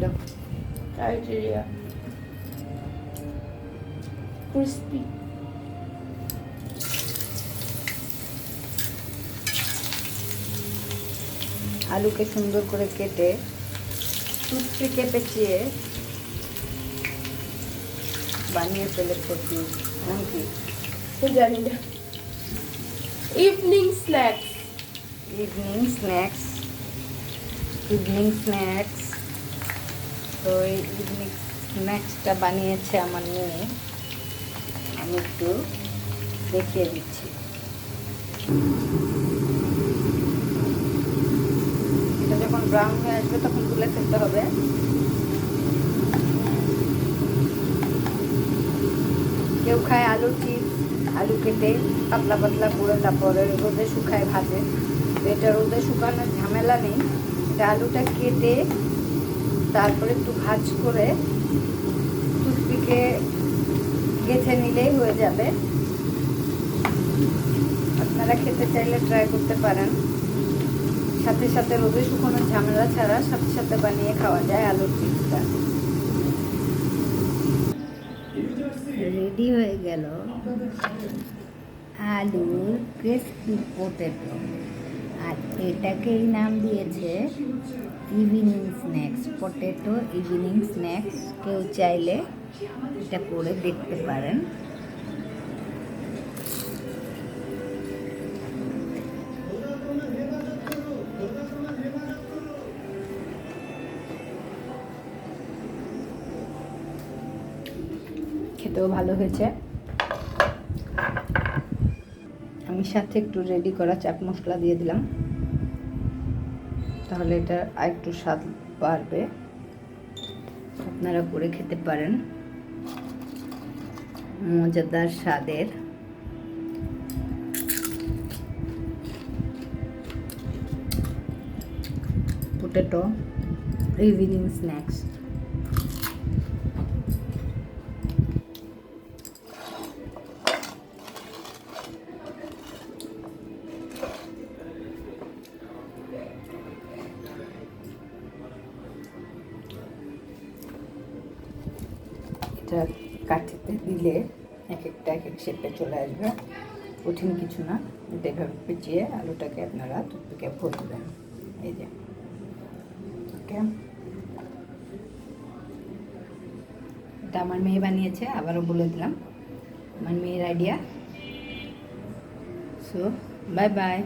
দাও criteria crispy. আলুকে সুন্দর করে কেটে টুথপিকে পেঁচিয়ে বানিয়ে ফেলে প্রতি এমনকি জানি না। ইভিনিং স্ন্যাক্স তো এই ইভিনিং স্ন্যাক্সটা বানিয়েছে আমার মেয়ে, আমি একটু দেখিয়ে দিচ্ছি। এটা যখন ব্রাউন হয়ে আসবে তখন তুলে ফেলতে হবে। কেউ খায় আলু চিপস, আলু কেটে পাতলা পাতলা করে তারপরে রোদে শুকায় ভাজে। তো এটা রোদে শুকানোর ঝামেলা নেই, এটা আলুটা কেটে তারপরে একটু ভাজ করে টুথপিকে গেঁথে নিলেই হয়ে যাবে। আপনারা খেতে চাইলে ট্রাই করতে পারেন। সাথে সাথে রোদে শুকানোর ঝামেলা ছাড়া সাথে সাথে বানিয়ে খাওয়া যায় আলুর চিপসটা। রেডি হয়ে গেল আলুর ক্রিস্পি পটেটো, আর এটাকেই নাম দিয়েছে evening snacks, potato evening snacks. কেউ চাইলে এটা করে দেখতে পারেন। খেতেও ভালো হয়েছে। আমি সাথে একটু রেডি করা চাট মশলা দিয়ে দিলাম, তাহলে এটা আরেকটু স্বাদ বাড়বে। আপনারা করে খেতে পারেন, মজাদার স্বাদের পটেটো ইভিনিং স্ন্যাক্স। এটা কাঠিতে দিলে এক একটা এক এক শেপে চলে আসবে, কঠিন কিছু না। এটা এভাবে পেঁচিয়ে আলুটাকে আপনারা টুথপিকে ভরে দেবেন। এই যে ওকে, এটা আমার মেয়ে বানিয়েছে, আবারও বলে দিলাম আমার মেয়ের আইডিয়া। So bye bye.